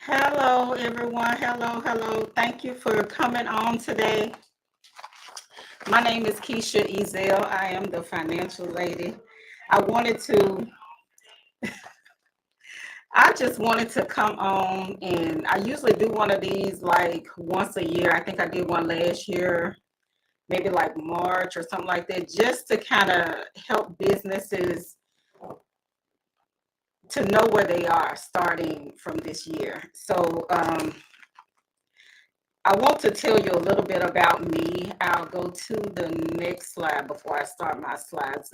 Hello, everyone. Hello, hello. Thank you for coming on today. My name is Keisha Ezel. I am the financial lady. I wanted to, I just wanted to come on, and I usually do one of these like once a year. I think I did one last year, maybe like March or something like that, just to kind of help businesses to know where they are starting from this year. So, I want to tell you a little bit about me. I'll go to the next slide before I start my slides.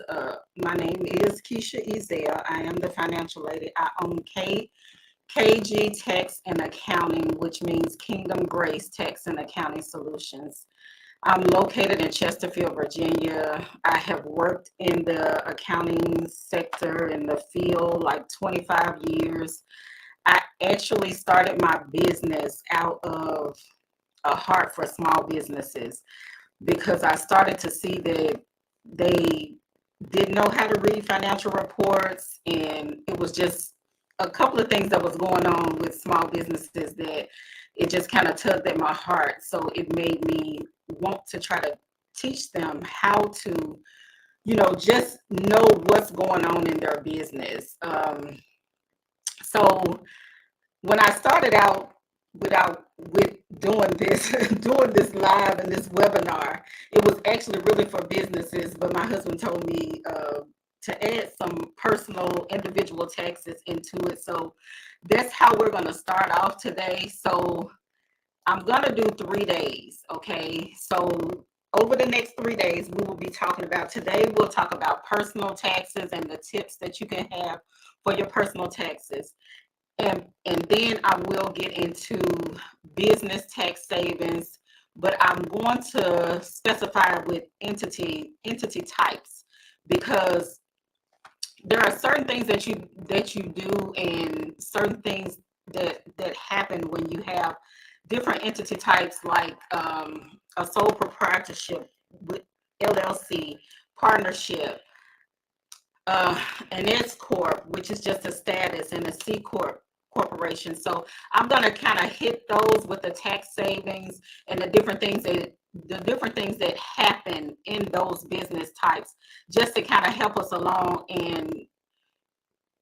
My name is Keisha Ezel. I am the financial lady. I own KG Tax and Accounting, which means Kingdom Grace Tax and Accounting Solutions. I'm located in Chesterfield, Virginia. I have worked in the accounting sector in the field like 25 years. I actually started my business out of a heart for small businesses because I started to see that they didn't know how to read financial reports, and it was just a couple of things that was going on with small businesses that it just kind of tugged at my heart. So it made me want to try to teach them how to, just know what's going on in their business. So when I started out with doing this doing this live and this webinar, it was actually really for businesses. But my husband told me to add some personal individual taxes into it. So that's how we're going to start off today. So I'm going to do 3 days. Okay. So over the next 3 days, we will be talking about today. We'll talk about personal taxes and the tips that you can have for your personal taxes. And then I will get into business tax savings, but I'm going to specify with entity types, because there are certain things that you do, and certain things that happen when you have different entity types, like a sole proprietorship with LLC, partnership, uh, an S corp, which is just a status, and a C corp corporation. So I'm going to kind of hit those with the tax savings and the different things that happen in those business types, just to kind of help us along. And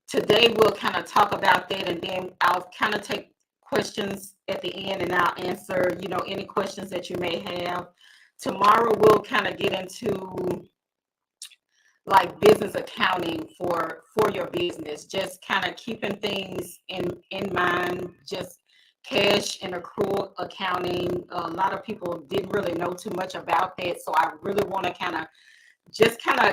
today we'll kind of talk about that, and then I'll kind of take questions at the end, and I'll answer, any questions that you may have. Tomorrow we'll kind of get into like business accounting for your business, just kind of keeping things in mind, just cash and accrual accounting. A lot of people didn't really know too much about that, so I really want to kind of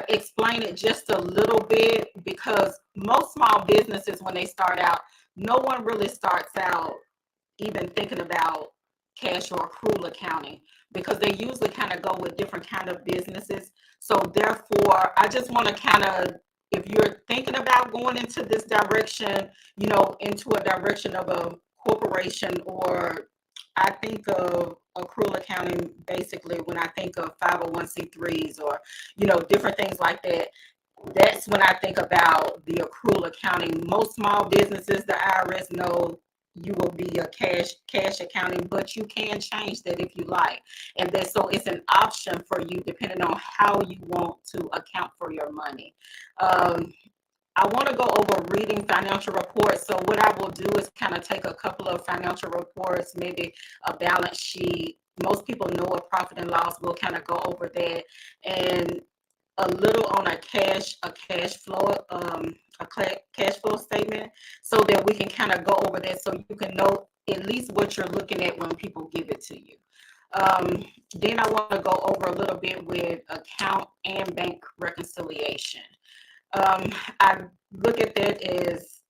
explain it just a little bit, because most small businesses, when they start out, no one really starts out even thinking about cash or accrual accounting, because they usually kind of go with different kind of businesses. So therefore, I just want to kind of, if you're thinking about going into this direction, into a direction of a corporation, or I think of accrual accounting basically when I think of 501c3s, or different things like that. That's when I think about the accrual accounting. Most small businesses, the IRS know you will be a cash accounting, but you can change that if you like. And that, so it's an option for you depending on how you want to account for your money. I want to go over reading financial reports. So what I will do is kind of take a couple of financial reports, maybe a balance sheet. Most people know a profit and loss. We'll kind of go over that, and a little on cash flow statement, so that we can kind of go over that, so you can know at least what you're looking at when people give it to you. Then I want to go over a little bit with account and bank reconciliation. I look at that as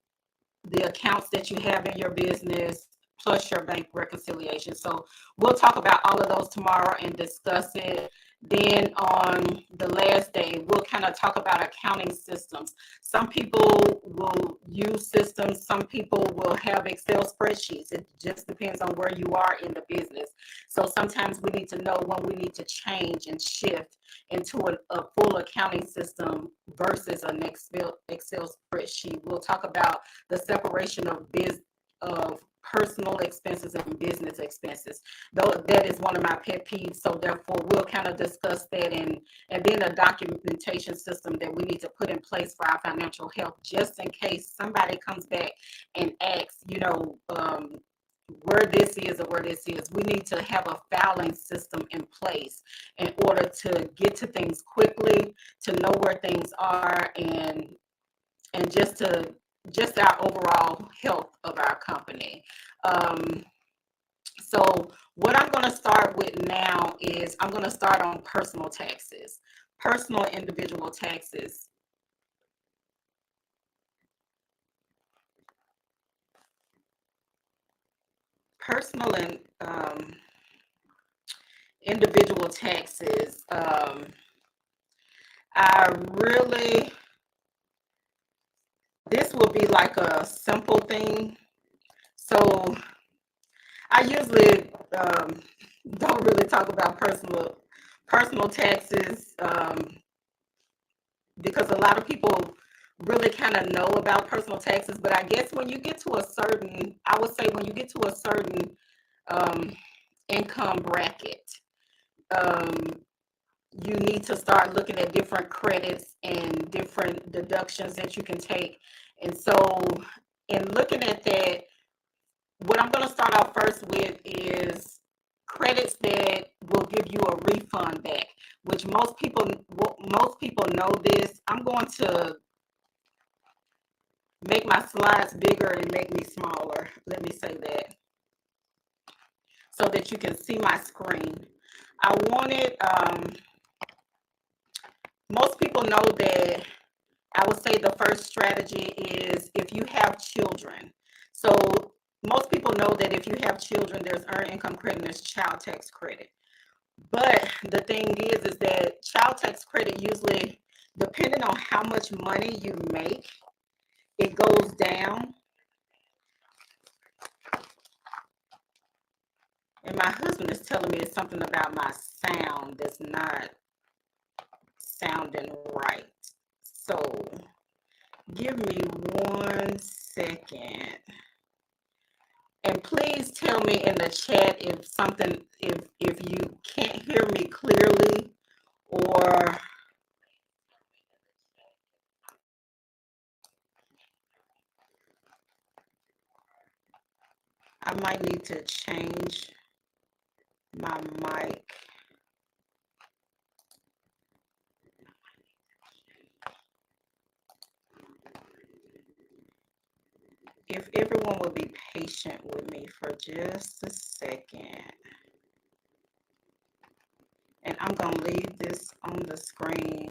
the accounts that you have in your business plus your bank reconciliation. So we'll talk about all of those tomorrow and discuss it. Then on the last day, we'll kind of talk about accounting systems. Some people will use systems. Some people will have Excel spreadsheets. It just depends on where you are in the business. So sometimes we need to know when we need to change and shift into a full accounting system versus an Excel spreadsheet. We'll talk about the separation of personal expenses and business expenses. Though that is one of my pet peeves. So therefore we'll kind of discuss that, and then a documentation system that we need to put in place for our financial health, just in case somebody comes back and asks, where this is or where this is. We need to have a filing system in place in order to get to things quickly, to know where things are, and just our overall health of our company. So what I'm going to start with now is I'm going to start on personal taxes, personal individual taxes. Personal and individual taxes. I really, this will be like a simple thing. So I usually don't really talk about personal taxes because a lot of people really kind of know about personal taxes. But I guess when you get to a certain, I would say when you get to a certain income bracket, um, you need to start looking at different credits and different deductions that you can take. And so in looking at that, what I'm going to start off first with is credits that will give you a refund back, which most people know this. I'm going to make my slides bigger and make me smaller. Let me say that so that you can see my screen. I wanted, most people know that I would say the first strategy is if you have children. So most people know that if you have children, there's earned income credit and there's child tax credit. But the thing is that child tax credit usually, depending on how much money you make, it goes down. And my husband is telling me it's something about my sound that's not sounding right. So give me 1 second. And please tell me in the chat if you can't hear me clearly, or I might need to change my mic. If everyone will be patient with me for just a second. And I'm going to leave this on the screen.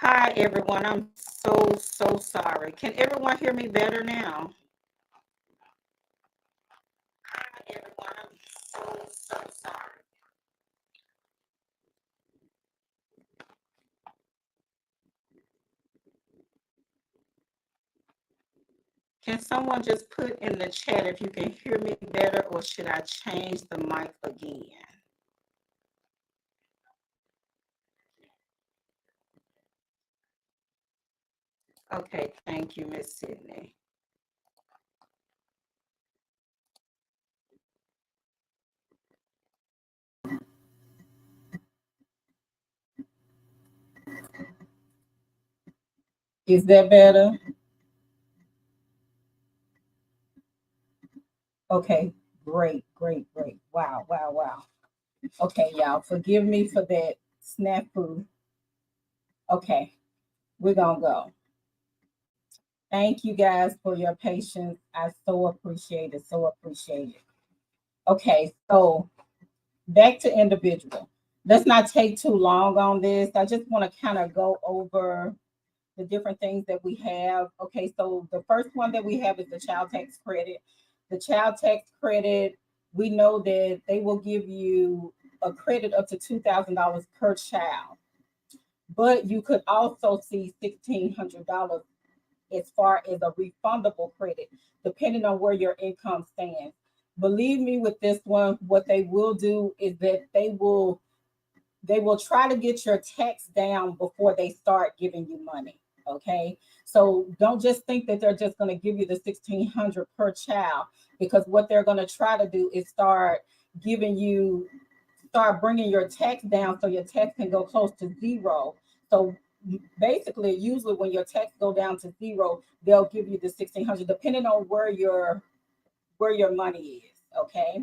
Hi, everyone. I'm so sorry. Can everyone hear me better now? Hi, everyone. I'm so sorry. Can someone just put in the chat if you can hear me better, or should I change the mic again? Okay, thank you, Miss Sydney. Is that better? Okay, great. Wow. Okay, y'all, forgive me for that snafu. Okay, we're gonna go. Thank you guys for your patience. I so appreciate it. So appreciate it. Okay, so back to individual. Let's not take too long on this. I just want to kind of go over the different things that we have. Okay, so the first one that we have is the child tax credit. The child tax credit, we know that they will give you a credit up to $2,000 per child, but you could also see $1,600 as far as a refundable credit, depending on where your income stands. Believe me, with this one, what they will do is that they will try to get your tax down before they start giving you money. Okay, so don't just think that they're just going to give you the 1,600 per child, because what they're going to try to do is giving you start bringing your tax down so your tax can go close to zero. So basically, usually when your tax go down to zero, they'll give you the 1,600, depending on where your money is. Okay.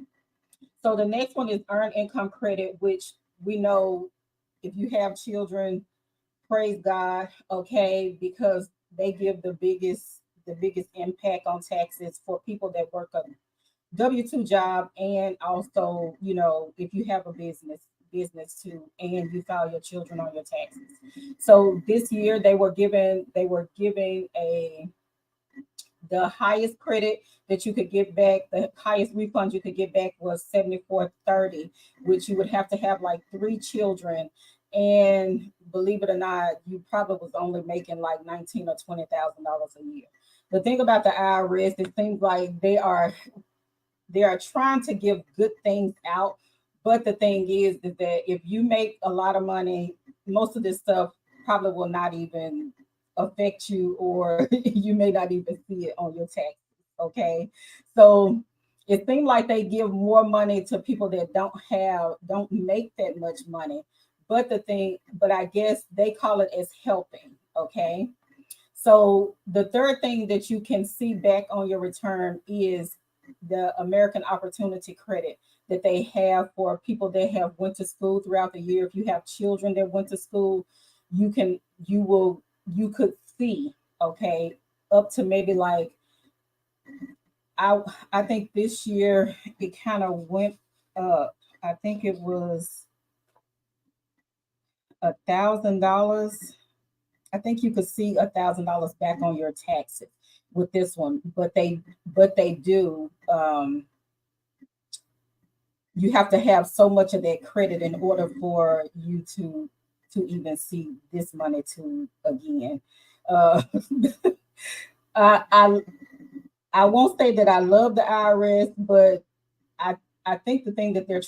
So the next one is earned income credit, which we know if you have children, praise God, okay, because they give the biggest impact on taxes for people that work a W-2 job, and also, if you have a business too, and you file your children on your taxes. So this year they were giving a the highest credit that you could get back, the highest refund you could get back was 7430, which you would have to have like three children. And believe it or not, you probably was only making like 19 or $20,000 a year. The thing about the IRS, it seems like they are trying to give good things out. But the thing is that if you make a lot of money, most of this stuff probably will not even affect you, or you may not even see it on your taxes. Okay. So it seems like they give more money to people that don't make that much money. But I guess they call it as helping. Okay. So the third thing that you can see back on your return is the American Opportunity Credit that they have for people that have went to school throughout the year. If you have children that went to school, you could see, okay, up to maybe like I I think this year it kind of went up. I think it was $1,000. I think you could see $1,000 back on your taxes with this one, but they do. You have to have so much of that credit in order for you to even see this money to again. Uh, I, I I won't say that I love the IRS, but I I think the thing that they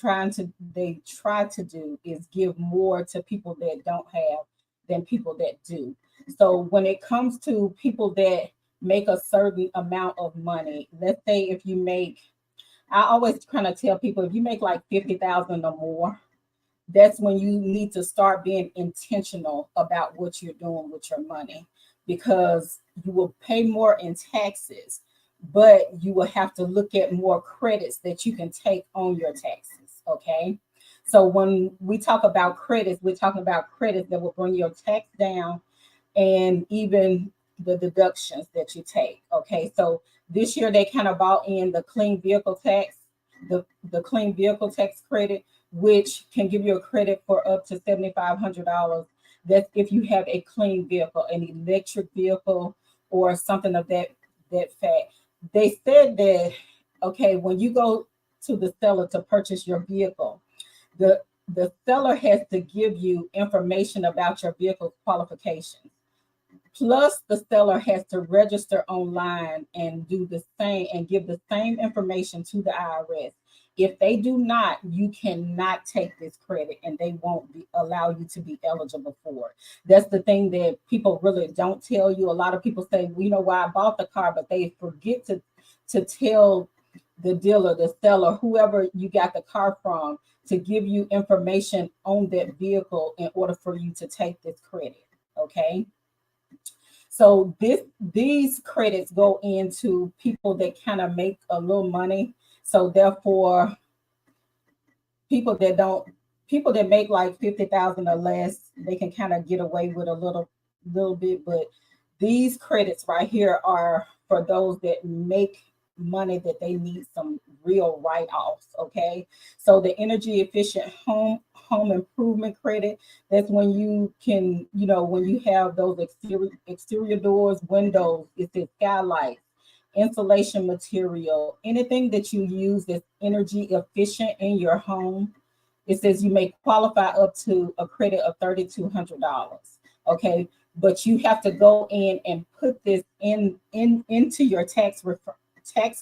try to do is give more to people that don't have than people that do. So when it comes to people that make a certain amount of money, let's say if you make, I always kind of tell people if you make like 50,000 or more, that's when you need to start being intentional about what you're doing with your money, because you will pay more in taxes, but you will have to look at more credits that you can take on your taxes. Okay. So when we talk about credits, we're talking about credits that will bring your tax down, and even the deductions that you take. Okay, so this year they kind of bought in the clean vehicle tax credit, which can give you a credit for up to $7,500. That's if you have a clean vehicle, an electric vehicle, or something of that fact. They said that, okay, when you go to the seller to purchase your vehicle, the the seller has to give you information about your vehicle's qualifications. Plus, the seller has to register online and do the same and give the same information to the IRS. If they do not, you cannot take this credit and they won't allow you to be eligible for it. That's the thing that people really don't tell you. A lot of people say, well, you know why I bought the car, but they forget to tell the dealer, the seller, whoever you got the car from, to give you information on that vehicle in order for you to take this credit. Okay. So these credits go into people that kind of make a little money. So therefore, people that don't people that make like 50,000 or less, they can kind of get away with a little bit. But these credits right here are for those that make money that they need some real write-offs. Okay. So the energy efficient home improvement credit, that's when you can, when you have those exterior doors, windows, it says skylights, insulation material, anything that you use that's energy efficient in your home. It says you may qualify up to a credit of $3,200. Okay, but you have to go in and put this into your tax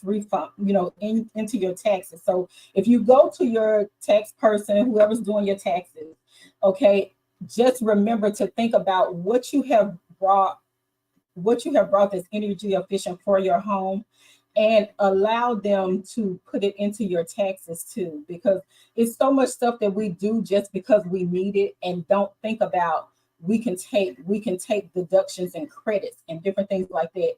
refund, into your taxes. So if you go to your tax person, whoever's doing your taxes, okay, just remember to think about what you have brought that's energy efficient for your home, and allow them to put it into your taxes too, because it's so much stuff that we do just because we need it and don't think about. We can take deductions and credits and different things like that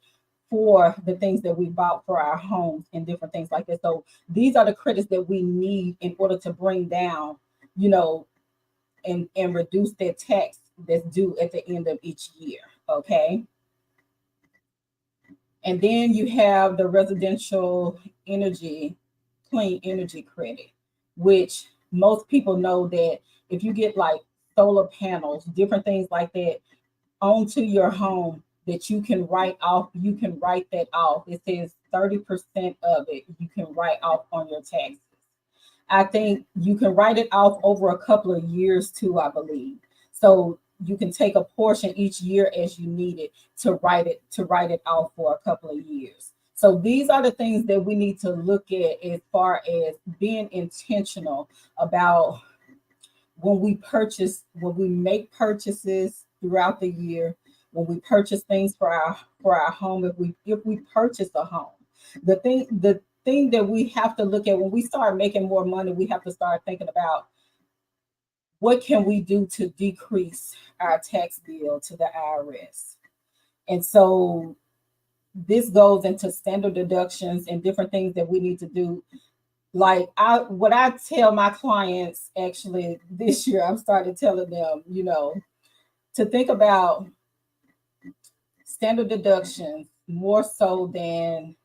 for the things that we bought for our homes and different things like that. So these are the credits that we need in order to bring down, you know and reduce that tax that's due at the end of each year. Okay. And then you have the residential energy, clean energy credit, which most people know that if you get like solar panels, different things like that onto your home, that you can write that off. It says 30% of it you can write off on your taxes. I think you can write it off over a couple of years too, I believe. So you can take a portion each year as you need it to write it off for a couple of years. So these are the things that we need to look at as far as being intentional about when we make purchases throughout the year, when we purchase things for our home, if we purchase a home. The thing that we have to look at when we start making more money, we have to start thinking about what can we do to decrease our tax bill to the IRS. And so this goes into standard deductions and different things that we need to do. Like what I tell my clients actually this year, I'm started telling them, to think about standard deductions more so than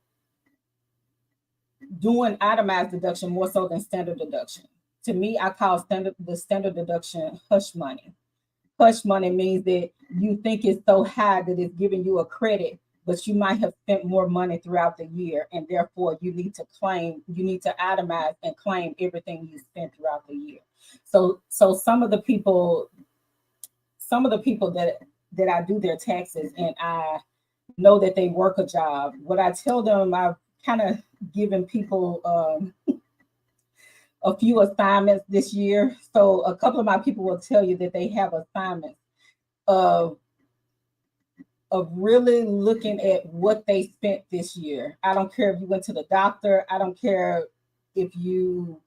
doing itemized deduction more so than standard deduction. To me, I call the standard deduction hush money. Hush money means that you think it's so high that it's giving you a credit, but you might have spent more money throughout the year, and therefore you need to itemize and claim everything you spent throughout the year. So some of the people that I do their taxes and I know that they work a job. What I tell them, I've kind of given people a few assignments this year. So a couple of my people will tell you that they have assignments of really looking at what they spent this year. I don't care if you went to the doctor. I don't care if you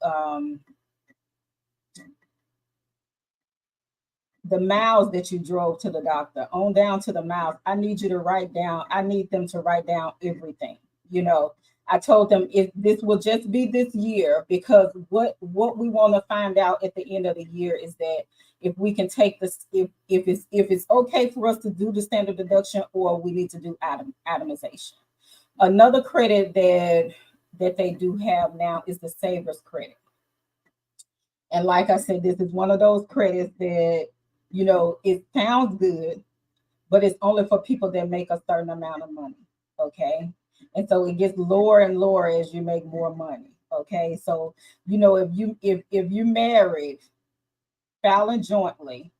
the miles that you drove to the doctor, on down to the miles. I need them to write down everything. You know, I told them if this will just be this year, because what we want to find out at the end of the year is that if we can take this, if it's okay for us to do the standard deduction, or we need to do itemization. Another credit that they do have now is the savers credit. And like I said, this is one of those credits that It sounds good, but it's only for people that make a certain amount of money. Okay. And so it gets lower and lower as you make more money. Okay. So, if you married, filing jointly,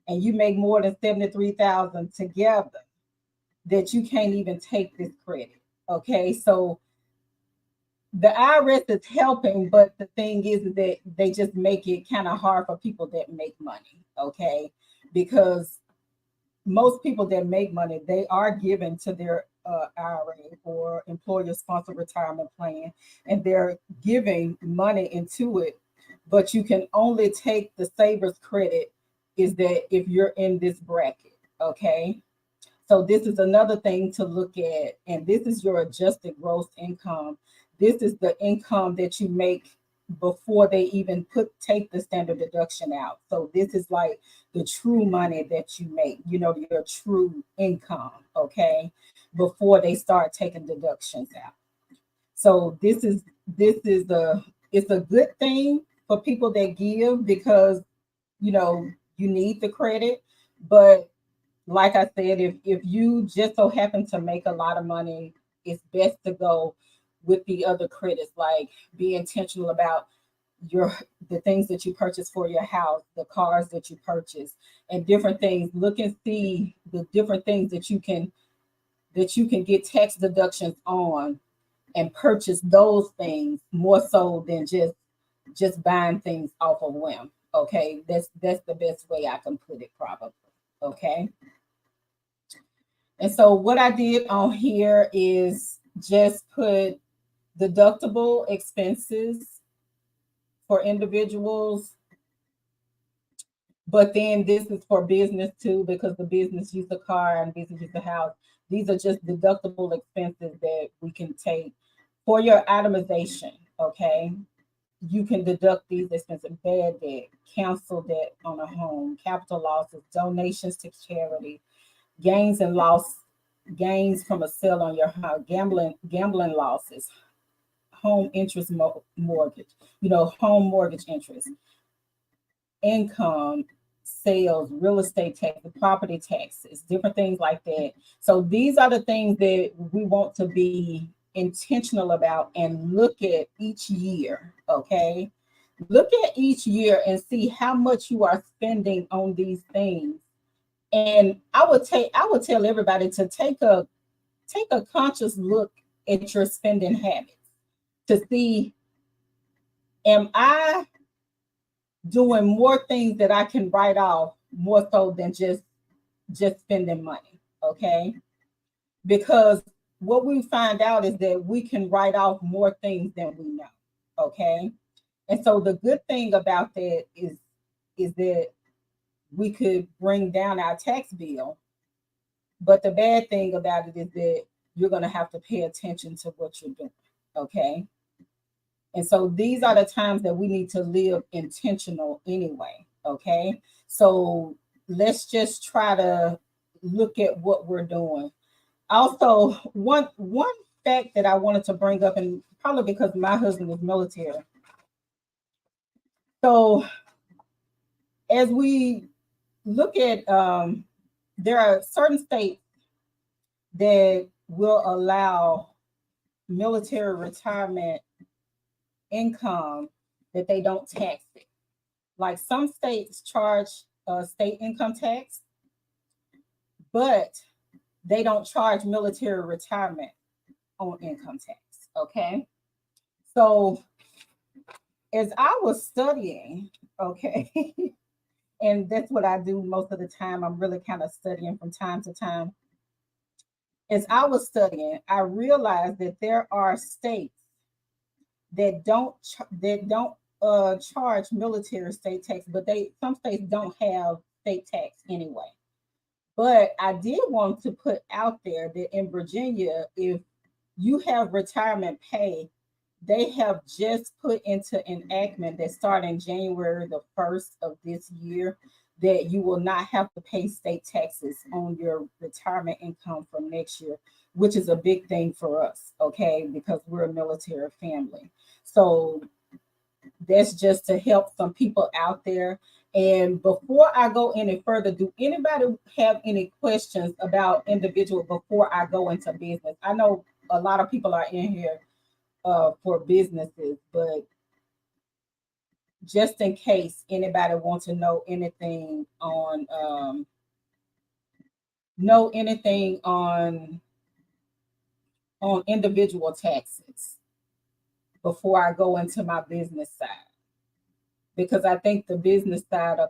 and you make more than 73,000 together, that you can't even take this credit. Okay. So the IRS is helping, but the thing is that they just make it kind of hard for people that make money. Okay. Because most people that make money, they are given to their IRA or employer sponsored retirement plan, and they're giving money into it. But you can only take the savers credit is that if you're in this bracket. Okay. So this is another thing to look at, and this is your adjusted gross income. This is the income that you make before they even take the standard deduction out. So this is like the true money that you make, your true income, okay, before they start taking deductions out. So it's a good thing for people that give because you need the credit, but like I said, if you just so happen to make a lot of money, it's best to go with the other credits, like be intentional about the things that you purchase for your house, the cars that you purchase, and different things. Look and see the different things that you can get tax deductions on, and purchase those things more so than just buying things off of whim. Okay, that's the best way I can put it, probably. Okay. And so what I did on here is just put deductible expenses for individuals, but then this is for business too, because the business use a car and business use a house. These are just deductible expenses that we can take for your itemization. Okay. You can deduct these expenses: bad debt, cancel debt on a home, capital losses, donations to charity, gains and loss, gains from a sale on your house, gambling losses, home interest mortgage, home mortgage interest, income, sales, real estate tax, property taxes, different things like that. So these are the things that we want to be intentional about and look at each year. Okay. Look at each year and see how much you are spending on these things. And I would tell everybody to take a conscious look at your spending habits to see, am I doing more things that I can write off more so than just spending money. Okay. Because what we find out is that we can write off more things than we know. Okay. And so the good thing about that is that we could bring down our tax bill. But the bad thing about it is that you're going to have to pay attention to what you're doing. Okay. And so these are the times that we need to live intentional anyway. Okay. So let's just try to look at what we're doing. Also, one fact that I wanted to bring up, and probably because my husband is military. So as we look at, there are certain states that will allow military retirement income that they don't tax it. Like some states charge state income tax, but they don't charge military retirement on income tax. Okay. So as I was studying, okay, and that's what I do most of the time, I'm really kind of studying from time to time. As I was studying, I realized that there are states that don't charge military state tax, but some states don't have state tax anyway. But I did want to put out there that in Virginia, if you have retirement pay, they have just put into enactment that starting January the 1st of this year, that you will not have to pay state taxes on your retirement income from next year, which is a big thing for us, okay, because we're a military family. So that's just to help some people out there. And before I go any further, do anybody have any questions about individual before I go into business? I know a lot of people are in here for businesses, but just in case anybody wants to know anything on individual taxes before I go into my business side. Because I think the business side will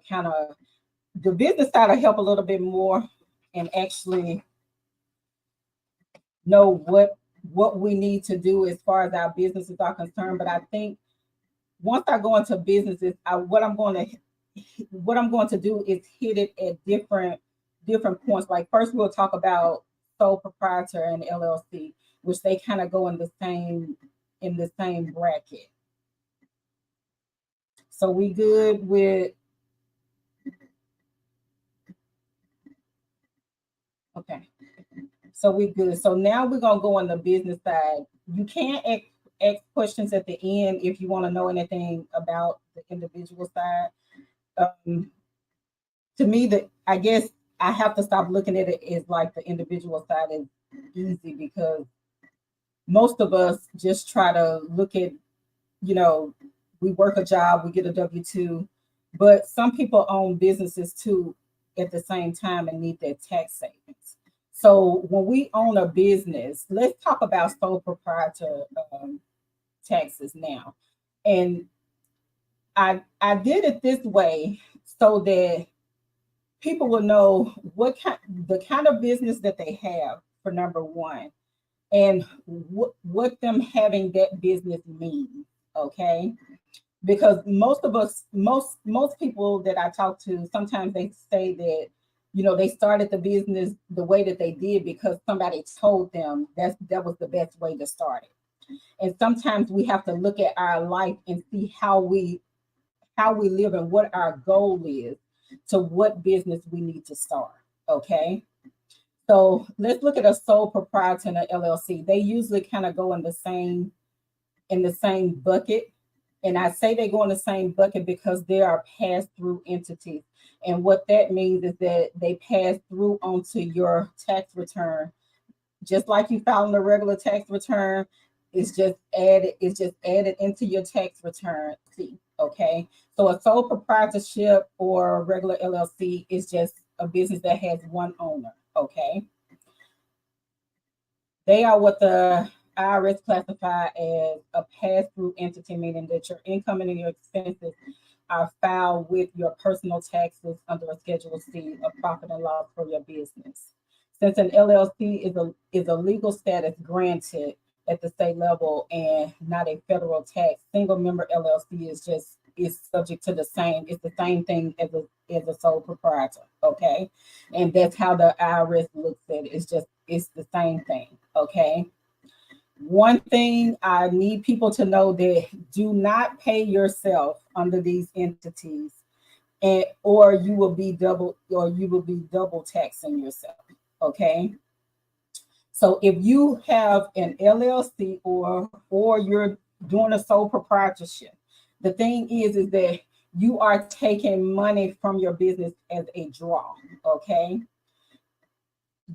help a little bit more and actually know what we need to do as far as our businesses are concerned. But I think once I go into businesses, what I'm going to do is hit it at different points. Like first we'll talk about sole proprietor and LLC, which they kind of go in the same bracket. So we good with, okay. So we good. So now we're gonna go on the business side. You can ask questions at the end if you want to know anything about the individual side. To me, I guess I have to stop looking at it as like the individual side is easy, because most of us just try to look at, we work a job, we get a W-2, but some people own businesses too at the same time and need their tax savings. So when we own a business, let's talk about sole proprietor taxes now. And I did it this way so that people will know the kind of business that they have, for number one, and what them having that business means. Okay, because most of us, most people that I talk to, sometimes they say that they started the business the way that they did because somebody told them that was the best way to start it. And sometimes we have to look at our life and see how we live and what our goal is to what business we need to start. Okay. So let's look at a sole proprietor and an LLC. They usually kind of go in the same bucket. And I say they go in the same bucket because they are pass-through entities. And what that means is that they pass through onto your tax return. Just like you file a regular tax return, it's just added into your tax return. Okay. So a sole proprietorship or a regular LLC is just a business that has one owner. Okay. They are what the IRS classify as a pass-through entity, meaning that your income and your expenses are filed with your personal taxes under a Schedule C of profit and loss for your business. Since an LLC is a legal status granted at the state level and not a federal tax, single member LLC is subject to it's the same thing as a sole proprietor. Okay. And that's how the IRS looks at it. It's the same thing. Okay. One thing I need people to know, that do not pay yourself under these entities, or you will be double taxing yourself. Okay. So if you have an LLC or you're doing a sole proprietorship, the thing is that you are taking money from your business as a draw. Okay.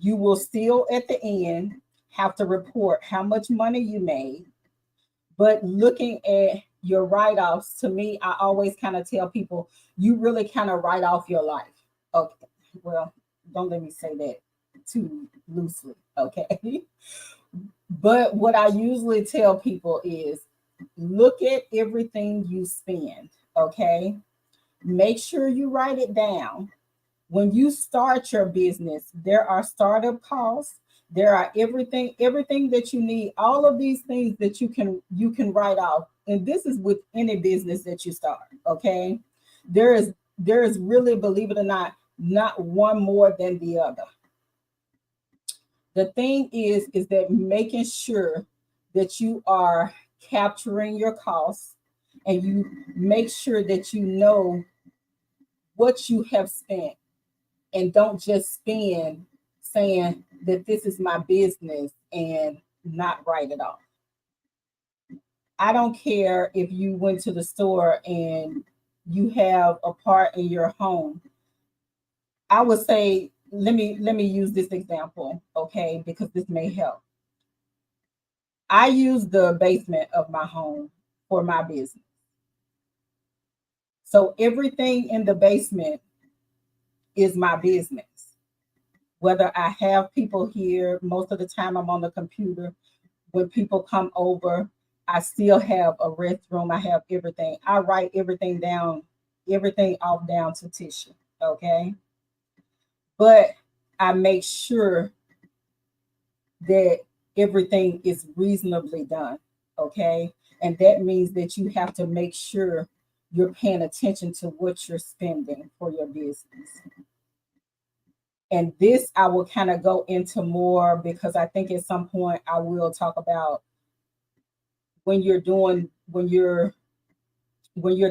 You will still at the end have to report how much money you made. But looking at your write-offs, to me, I always kind of tell people, you really kind of write off your life. Okay. Well, don't let me say that too loosely. Okay. But what I usually tell people is, look at everything you spend. Okay. Make sure you write it down. When you start your business, there are startup costs. There are everything that you need, all of these things that you can write off. And this is with any business that you start. Okay. There is really, believe it or not one more than the other. The thing is that making sure that you are capturing your costs and you make sure that you know what you have spent, and don't just spend saying that this is my business and not write it off. I don't care if you went to the store and you have a part in your home. I would say, let me use this example, okay, because this may help. I use the basement of my home for my business. So everything in the basement is my business. Whether I have people here, most of the time I'm on the computer. When people come over, I still have a restroom. I have everything. I write everything down, everything off down to tissue. Okay. But I make sure that everything is reasonably done. Okay. And that means that you have to make sure you're paying attention to what you're spending for your business. And this I will kind of go into more because I think at some point I will talk about when you're doing when you're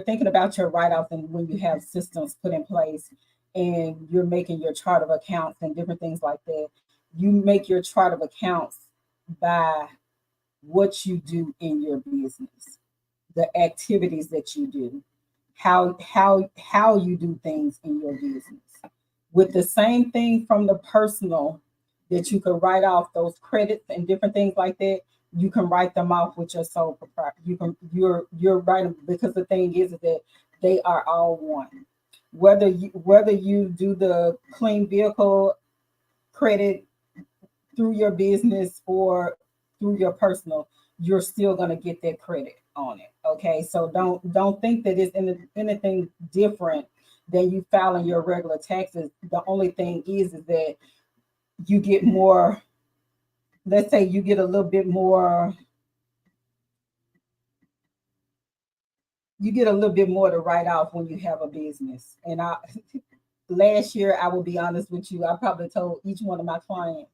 thinking about your write-off and when you have systems put in place and you're making your chart of accounts and different things like that, you make your chart of accounts by what you do in your business, the activities that you do, how you do things in your business. With the same thing from the personal that you could write off those credits and different things like that, you can write them off with your sole proprietor. You're writing because the thing is that they are all one. Whether you do the clean vehicle credit through your business or through your personal, you're still going to get that credit on it. Okay, so don't think that it's anything different than you filing your regular taxes. The only thing is that you get more. Let's say you get a little bit more. You get a little bit more to write off when you have a business. And I last year, I will be honest with you, I probably told each one of my clients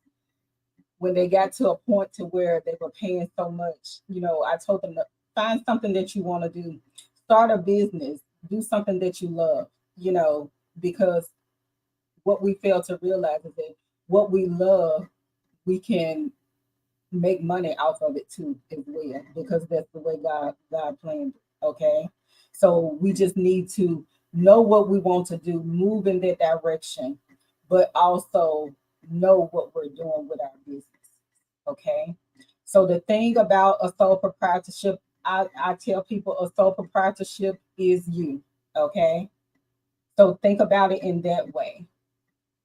when they got to a point to where they were paying so much, I told them to find something that you want to do, start a business, do something that you love, because what we fail to realize is that what we love, we can make money off of it too as well, because that's the way God planned it. Okay. So we just need to know what we want to do, move in that direction, but also know what we're doing with our business. Okay. So the thing about a sole proprietorship, I tell people a sole proprietorship is you. Okay. So think about it in that way.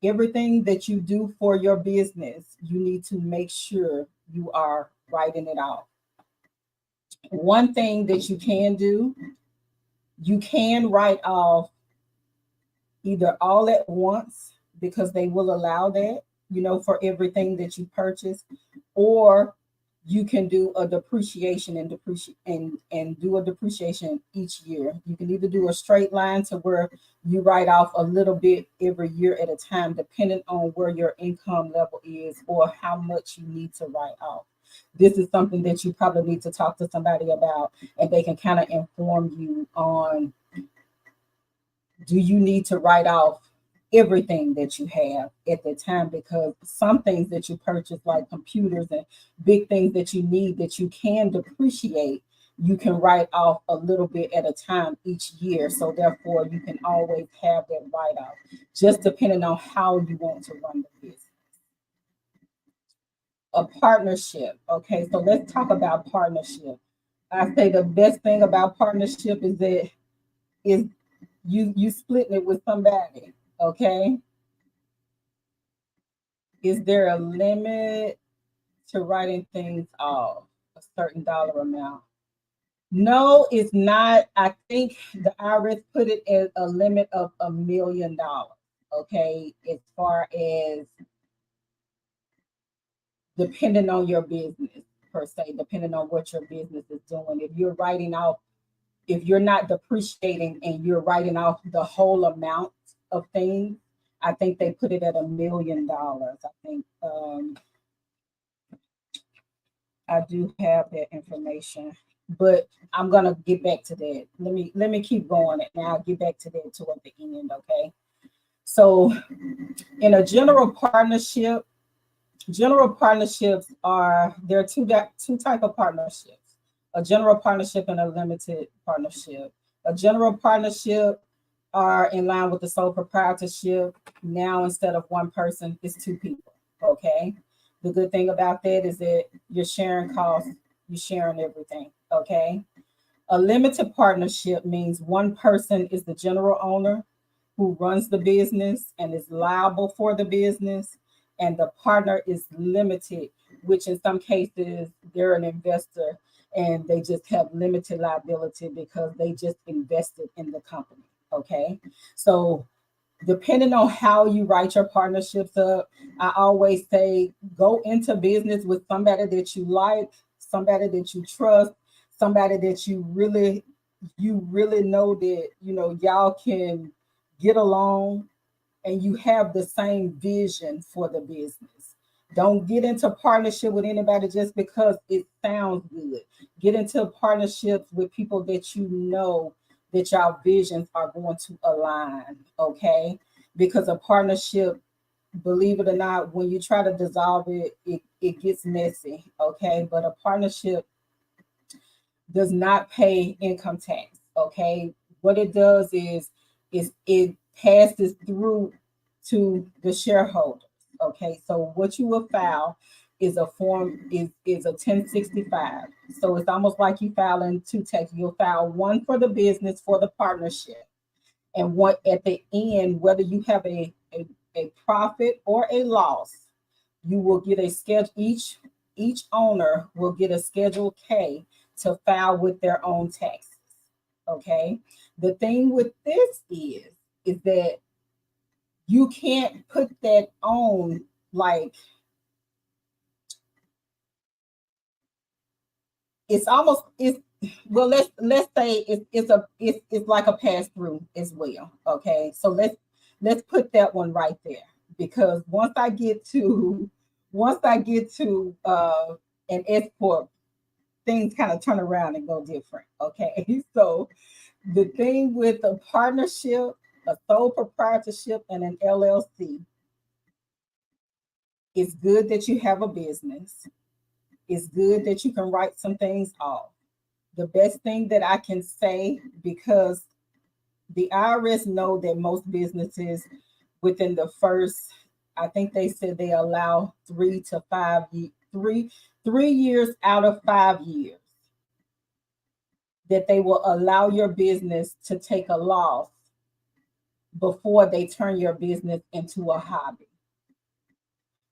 Everything that you do for your business, you need to make sure you are writing it out. One thing that you can do, you can write off either all at once because they will allow that, for everything that you purchase, or you can do a depreciation and do a depreciation each year. You can either do a straight line to where you write off a little bit every year at a time, depending on where your income level is or how much you need to write off. This is something that you probably need to talk to somebody about, and they can kind of inform you on, do you need to write off everything that you have at the time? Because some things that you purchase, like computers and big things that you need that you can depreciate, you can write off a little bit at a time each year. So therefore, you can always have that write off, just depending on how you want to run the business. A partnership. Okay, so let's talk about partnership. I say the best thing about partnership is you splitting it with somebody. Okay, is there a limit to writing things off a certain dollar amount? No, it's not. I think the IRS put it at a limit of $1 million. Okay, as far as depending on your business per se, depending on what your business is doing. If you're writing off, if you're not depreciating and you're writing off the whole amount of things, I think they put it at $1 million. I think I do have that information, but I'm gonna get back to that. Let me keep going, and I'll get back to that toward the end. Okay. So, in a general partnerships there are two type of partnerships: a general partnership and a limited partnership. A general partnership are in line with the sole proprietorship. Now, instead of one person, it's two people. Okay. The good thing about that is that you're sharing costs, you're sharing everything. Okay. A limited partnership means one person is the general owner who runs the business and is liable for the business, and the partner is limited, which in some cases they're an investor and they just have limited liability because they just invested in the company. Okay. So depending on how you write your partnerships up, I always say go into business with somebody that you like, somebody that you trust, somebody that you really know that y'all can get along and you have the same vision for the business. Don't get into partnership with anybody just because it sounds good. Get into partnerships with people that you know that y'all visions are going to align, okay? Because a partnership, believe it or not, when you try to dissolve it, it gets messy, okay? But a partnership does not pay income tax, okay? What it does is it passes through to the shareholders, okay? So what you will file is a form is a 1065. So it's almost like you filing two taxes. You'll file one for the business for the partnership, and one at the end, whether you have a profit or a loss, you will get a schedule. Each owner will get a Schedule K to file with their own taxes. Okay. The thing with this is that you can't put that on like it's almost it's well let's say it's like a pass through as well. Okay. So let's put that one right there because once I get to an S corp, things kind of turn around and go different. Okay. So the thing with a partnership, a sole proprietorship, and an LLC, it's good that you have a business. It's good that you can write some things off. The best thing that I can say, because the IRS know that most businesses within the first, I think they said they allow 3 years out of 5 years that they will allow your business to take a loss before they turn your business into a hobby.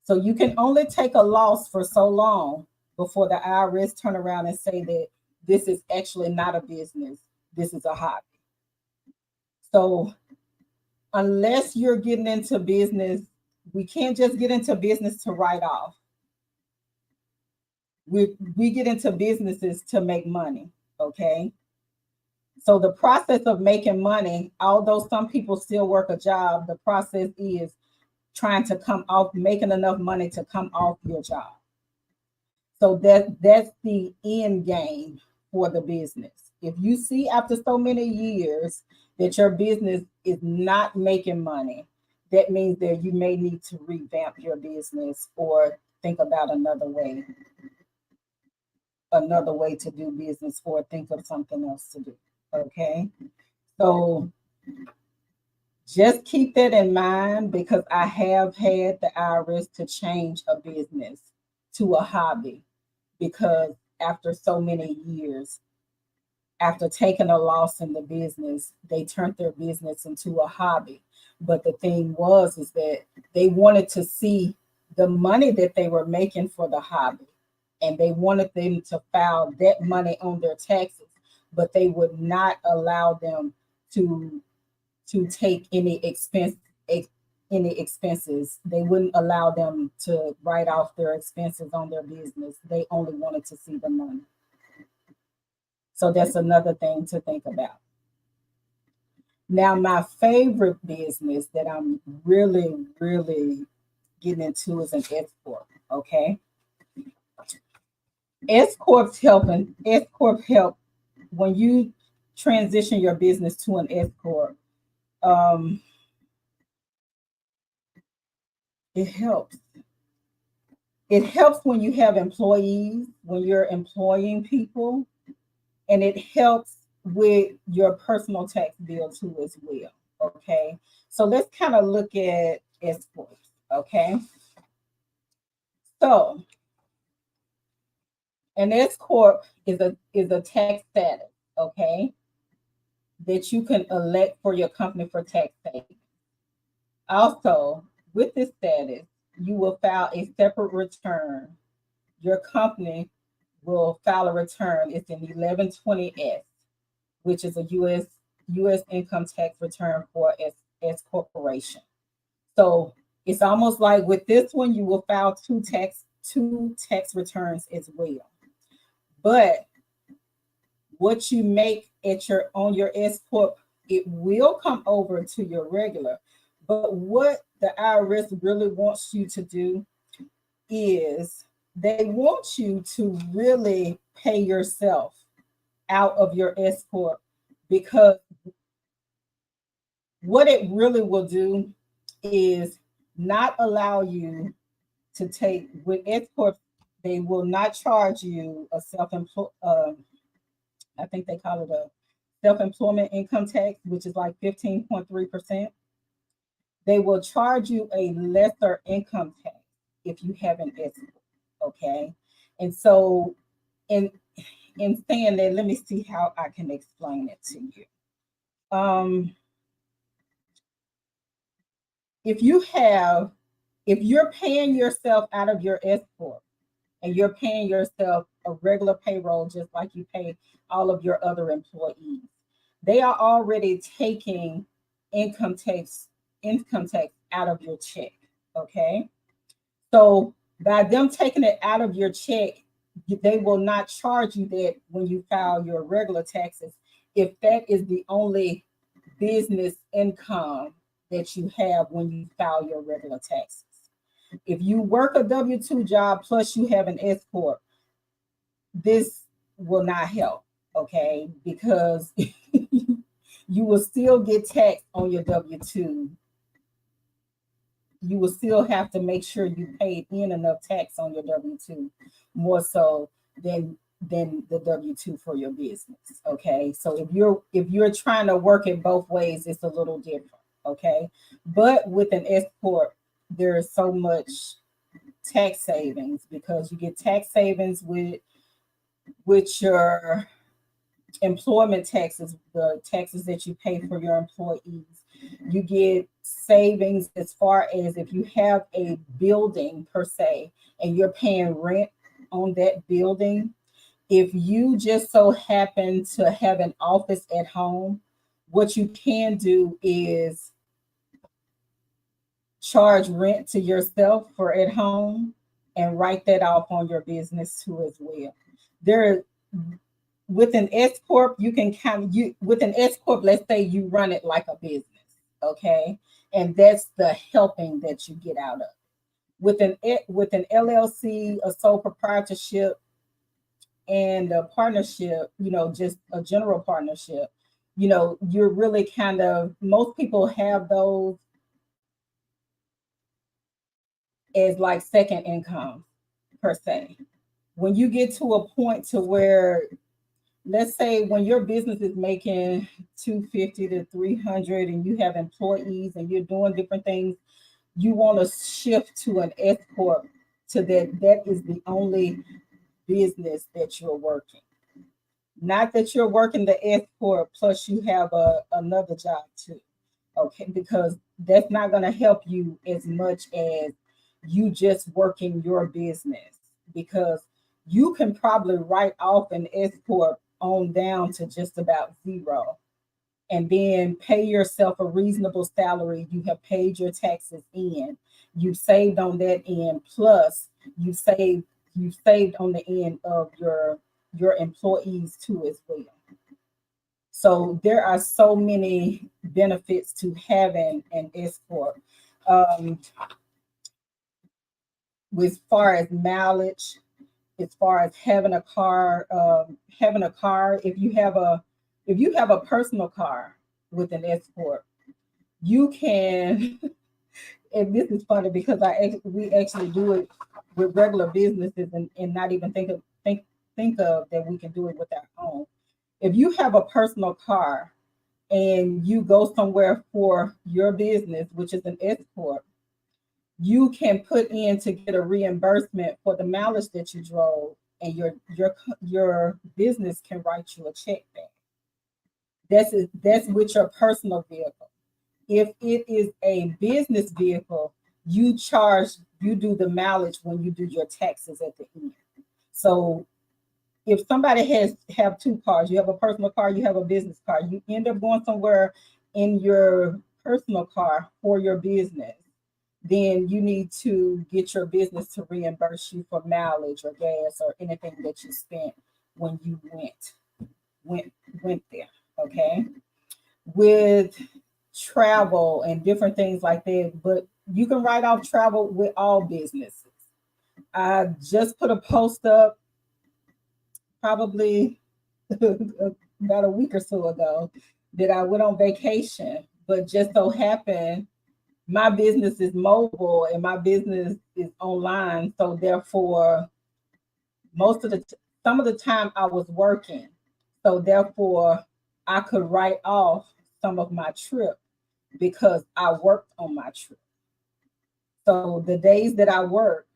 So you can only take a loss for so long before the IRS turn around and say that this is actually not a business, this is a hobby. So unless you're getting into business, we can't just get into business to write off. We get into businesses to make money, okay? So the process of making money, although some people still work a job, the process is trying to come off, making enough money to come off your job. So that's the end game for the business. If you see after so many years that your business is not making money, that means that you may need to revamp your business or think about another way to do business, or think of something else to do. Okay. So just keep that in mind because I have had the IRS to change a business to a hobby because after so many years, after taking a loss in the business, they turned their business into a hobby. But the thing is that they wanted to see the money that they were making for the hobby, and they wanted them to file that money on their taxes, but they would not allow them to take any expenses. They wouldn't allow them to write off their expenses on their business. They only wanted to see the money. So that's another thing to think about. Now, my favorite business that I'm really, really getting into is an S corp. Okay, S corp help when you transition your business to an S corp. Um, it helps. It helps when you have employees, when you're employing people, and it helps with your personal tax bill too as well. Okay, so let's kind of look at S corp. Okay, so an S corp is a tax status. Okay, that you can elect for your company for tax savings. Also, with this status, you will file a separate return. Your company will file a return. It's an 1120S, which is a U.S. income tax return for S corporation. So it's almost like with this one, you will file two tax returns as well. But what you make at your on your S corp, it will come over to your regular. But what the IRS really wants you to do is they want you to really pay yourself out of your S corp, because what it really will do is not allow you to take with S corp. They will not charge you a self-employed. I think they call it a self-employment income tax, which is like 15.3%. They will charge you a lesser income tax if you have an S corp. Okay, and so in in saying that, let me see how I can explain it to you. Um, if you have, if you're paying yourself out of your S corp and you're paying yourself a regular payroll just like you pay all of your other employees, they are already taking income tax income tax out of your check. Okay, so by them taking it out of your check, they will not charge you that when you file your regular taxes, if that is the only business income that you have when you file your regular taxes. If you work a W-2 job plus you have an S corp, this will not help, okay? Because you will still get taxed on your W-2. You will still have to make sure you paid in enough tax on your W-2, more so than the W-2 for your business. Okay. So if you're trying to work it both ways, it's a little different. Okay. But with an S corp, there is so much tax savings because you get tax savings with your employment taxes, the taxes that you pay for your employees. You get savings as far as if you have a building per se and you're paying rent on that building. If you just so happen to have an office at home, what you can do is charge rent to yourself for at home and write that off on your business too as well. There, with an S corp, you can kind of you with an S corp. Let's say you run it like a business, okay, and that's the helping that you get out of. With an LLC, a sole proprietorship, and a partnership, just a general partnership, you're really kind of most people have those as like second income per se. When you get to a point to where, let's say when your business is making 250 to 300 and you have employees and you're doing different things, you want to shift to an S corp, to that is the only business that you're working. Not that you're working the S corp plus you have another job too. Okay, because that's not going to help you as much as you just working your business, because you can probably write off an S corp on down to just about zero and then pay yourself a reasonable salary. You have paid your taxes in, you saved on that end, plus you saved on the end of your employees too as well. So there are so many benefits to having an S corp. Um, as far as mileage, as far as having a car, if you have a personal car with an S corp, you can. And this is funny because we actually do it with regular businesses and not even think of that we can do it with our own. If you have a personal car and you go somewhere for your business, which is an escort, you can put in to get a reimbursement for the mileage that you drove, and your business can write you a check back. That's with your personal vehicle. If it is a business vehicle, you do the mileage when you do your taxes at the end. So if somebody have two cars, you have a personal car, you have a business car, you end up going somewhere in your personal car for your business, then you need to get your business to reimburse you for mileage or gas or anything that you spent when you went there. Okay. With travel and different things like that, but you can write off travel with all businesses. I just put a post up probably about a week or so ago that I went on vacation, but just so happened my business is mobile and my business is online. So therefore, some of the time I was working. So therefore, I could write off some of my trip because I worked on my trip. So the days that I worked,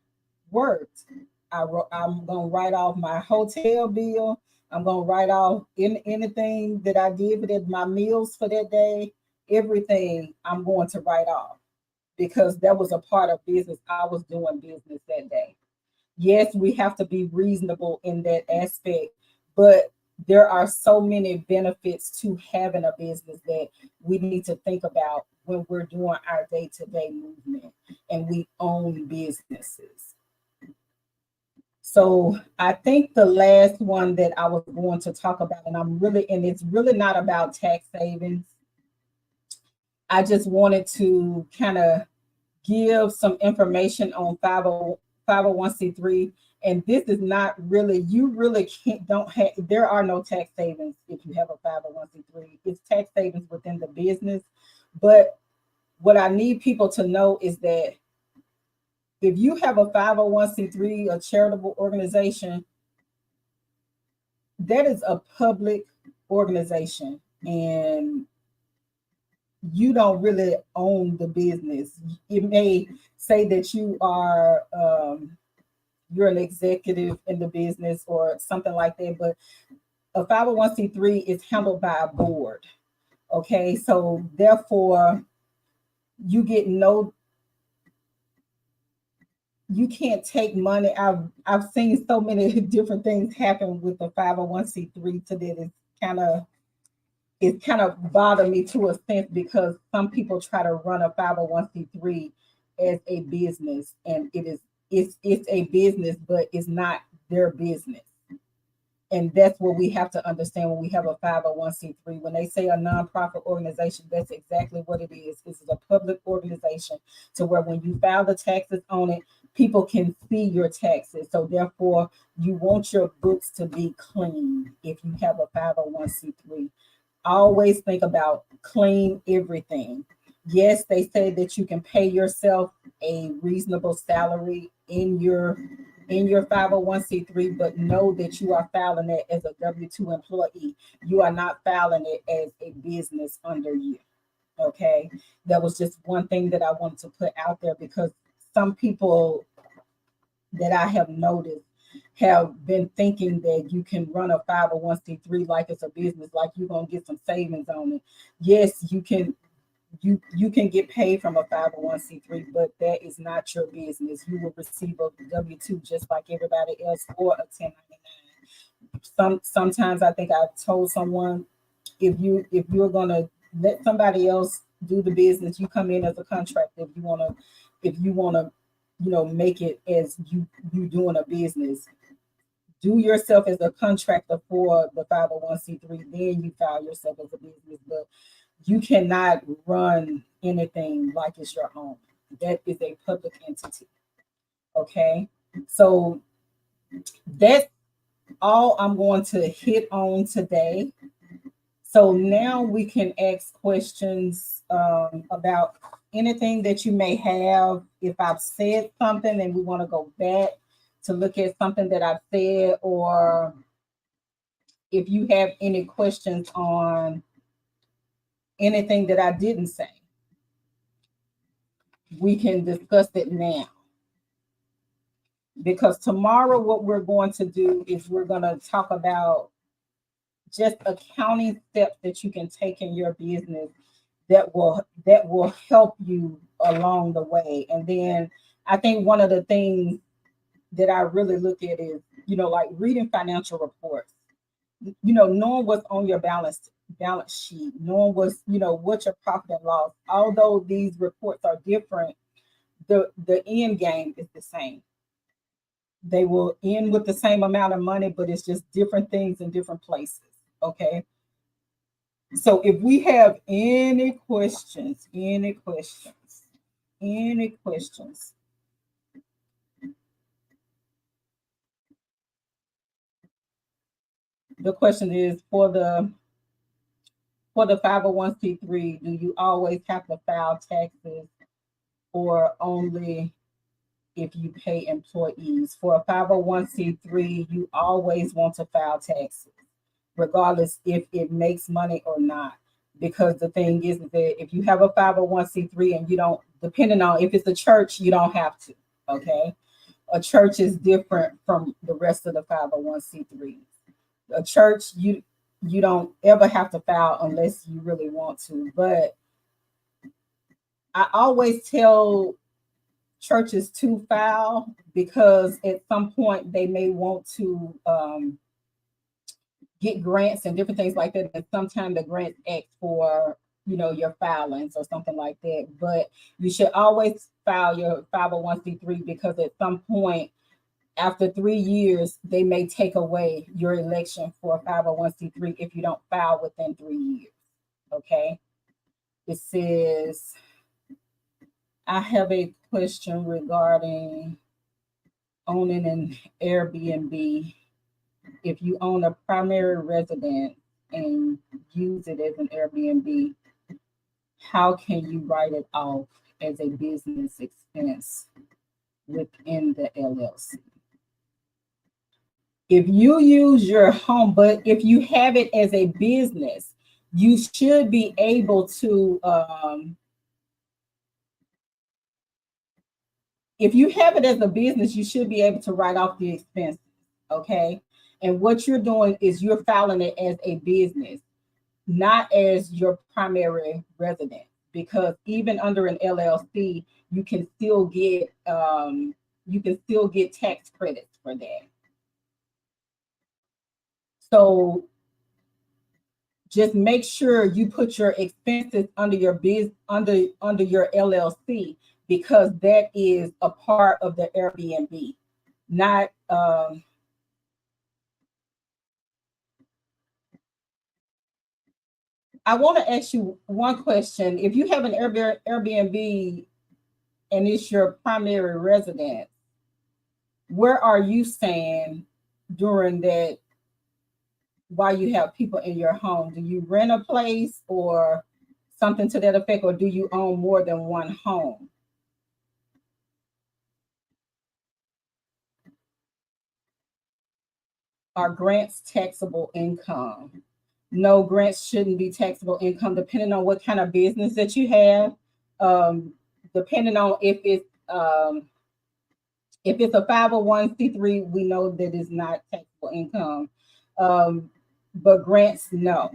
I'm gonna write off my hotel bill. I'm gonna write off anything that I did for that, my meals for that day, everything I'm going to write off because that was a part of business. I was doing business that day. Yes, we have to be reasonable in that aspect, but there are so many benefits to having a business that we need to think about when we're doing our day-to-day movement and we own businesses. So I think the last one that I was going to talk about, and it's really not about tax savings. I just wanted to kind of give some information on 501c3. And this is not really, you really don't have, there are no tax savings if you have a 501c3. It's tax savings within the business. But what I need people to know is that if you have a 501c3, a charitable organization, that is a public organization and you don't really own the business. It may say that you are you're an executive in the business or something like that, but a 501c3 is handled by a board. Okay, so therefore you get no, you can't take money. I've seen so many different things happen with the 501c3 today. It kind of bothered me to a sense because some people try to run a 501c3 as a business, and it's a business, but it's not their business. And that's what we have to understand when we have a 501c3. When they say a nonprofit organization, that's exactly what it is. This is a public organization to where when you file the taxes on it, people can see your taxes. So therefore, you want your books to be clean if you have a 501c3. Always think about clean everything. Yes, they say that you can pay yourself a reasonable salary in your 501c3, but know that you are filing it as a W-2 employee. You are not filing it as a business under you. Okay. That was just one thing that I wanted to put out there because some people that I have noticed have been thinking that you can run a 501c3 like it's a business, like you're gonna get some savings on it. Yes, you can get paid from a 501c3, but that is not your business. You will receive a W-2 just like everybody else or a 1099. Sometimes I think I've told someone if you're gonna let somebody else do the business, you come in as a contractor. If you wanna make it as you doing a business, do yourself as a contractor for the 501c3, then you file yourself as a business. But you cannot run anything like it's your own. That is a public entity. Okay. So that's all I'm going to hit on today. So now we can ask questions about anything that you may have. If I've said something and we want to go back to look at something that I've said, or if you have any questions on anything that I didn't say, we can discuss it now. Because tomorrow, what we're going to do is we're going to talk about just accounting steps that you can take in your business that will help you along the way. And then I think one of the things that I really look at is, like reading financial reports, knowing what's on your balance sheet, knowing what your profit and loss. Although these reports are different, the end game is the same. They will end with the same amount of money, but it's just different things in different places. Okay. So if we have any questions, the question is for the 501c3, do you always have to file taxes or only if you pay employees? For a 501c3, you always want to file taxes, regardless if it makes money or not. Because the thing is that if you have a 501c3 and you don't, depending on if it's a church, you don't have to. Okay. A church is different from the rest of the 501c3s. A church, you don't ever have to file unless you really want to. But I always tell churches to file because at some point they may want to get grants and different things like that. And sometimes the grants ask for, your filings or something like that. But you should always file your 501c3 because at some point, after 3 years, they may take away your election for a 501c3 if you don't file within 3 years. Okay. It says, I have a question regarding owning an Airbnb. If you own a primary residence and use it as an Airbnb, how can you write it off as a business expense within the LLC? If you use your home, but if you have it as a business, you should be able to, if you have it as a business, you should be able to write off the expenses, okay? And what you're doing is you're filing it as a business, not as your primary residence, because even under an LLC, you can still get tax credits for that. So just make sure you put your expenses under your under your LLC, because that is a part of the Airbnb, not I want to ask you one question. If you have an Airbnb and it's your primary residence, where are you staying during that while you have people in your home? Do you rent a place or something to that effect, or do you own more than one home? Are grants taxable income? No, grants shouldn't be taxable income, depending on what kind of business that you have. Depending on if it's a 501c3, we know that it's not taxable income. But grants, no.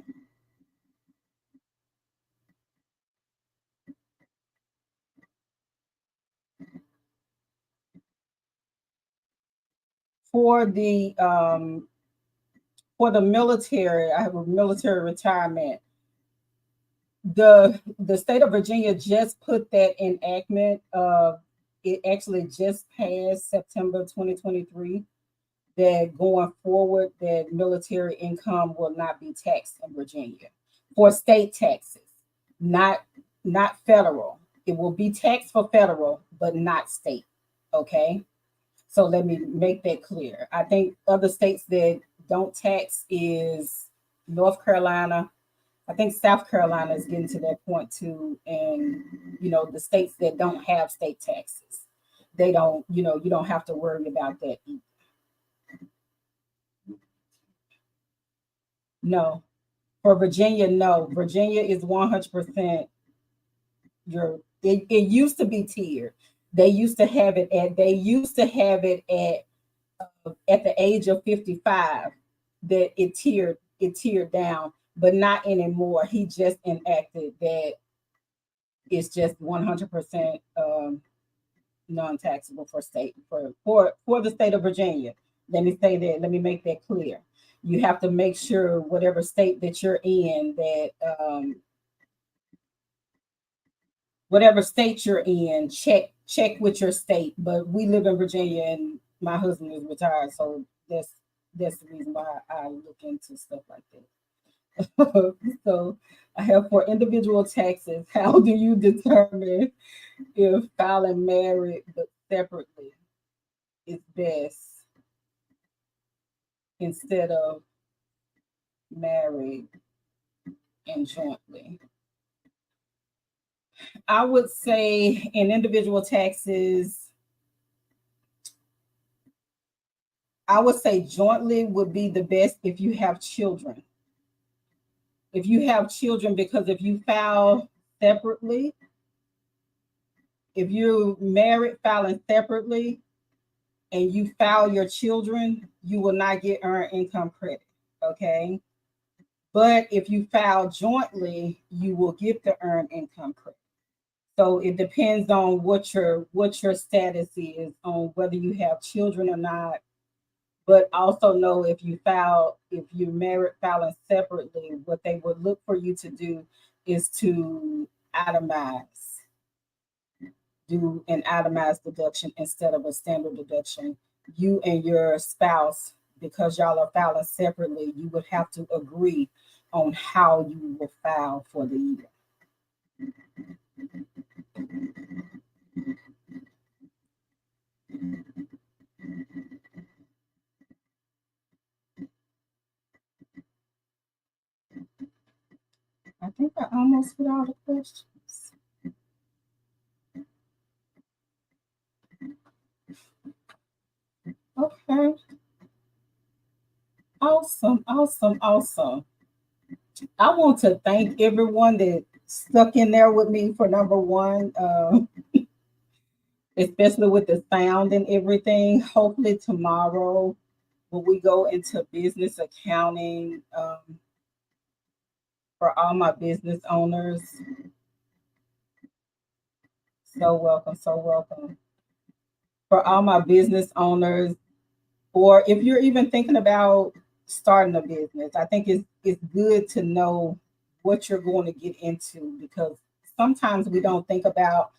For the military, I have a military retirement. The state of Virginia just put that enactment. It actually just passed September 2023. That going forward, that military income will not be taxed in Virginia for state taxes, not federal. It will be taxed for federal, but not state. Okay. So let me make that clear. I think other states that don't tax is North Carolina. I think South Carolina is getting to that point too. And, the states that don't have state taxes, they don't, you don't have to worry about that either. No. For Virginia, no. Virginia is 100% it used to be tiered. They used to have it at the age of 55 that it tiered down, but not anymore. He just enacted that it's just 100% non-taxable for the state of Virginia. Let me say that. Let me make that clear. You have to make sure whatever state that you're in, that whatever state you're in, check with your state. But we live in Virginia, and my husband is retired, so that's the reason why I look into stuff like that. So I have for individual taxes. How do you determine if filing married but separately is best instead of married and jointly? I would say in individual taxes, I would say jointly would be the best if you have children. If you have children, because if you file separately, if you're married filing separately and you file your children, you will not get earned income credit. Okay. But if you file jointly, you will get the earned income credit. So it depends on what your status is on whether you have children or not. But also know if you're married filing separately, what they would look for you to do is to itemize, do an itemized deduction instead of a standard deduction. You and your spouse, because y'all are filing separately, you would have to agree on how you will file for the year. I think I almost hit all the questions. Okay. Awesome, awesome, awesome. I want to thank everyone that stuck in there with me for number one, especially with the sound and everything. Hopefully, tomorrow, when we go into business accounting, for all my business owners, so welcome, so welcome. For all my business owners, or if you're even thinking about starting a business, I think it's good to know what you're going to get into, because sometimes we don't think about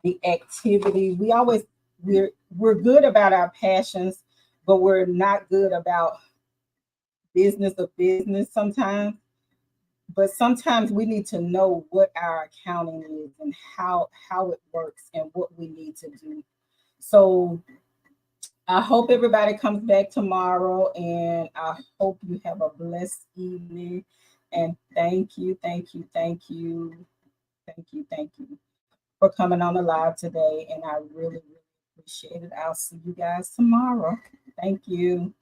the activity. We're good about our passions, but we're not good about business of business sometimes. But sometimes we need to know what our accounting is and how it works and what we need to do. So I hope everybody comes back tomorrow, and I hope you have a blessed evening. And thank you, thank you, thank you, thank you, thank you for coming on the live today. And I really, really appreciate it. I'll see you guys tomorrow. Thank you.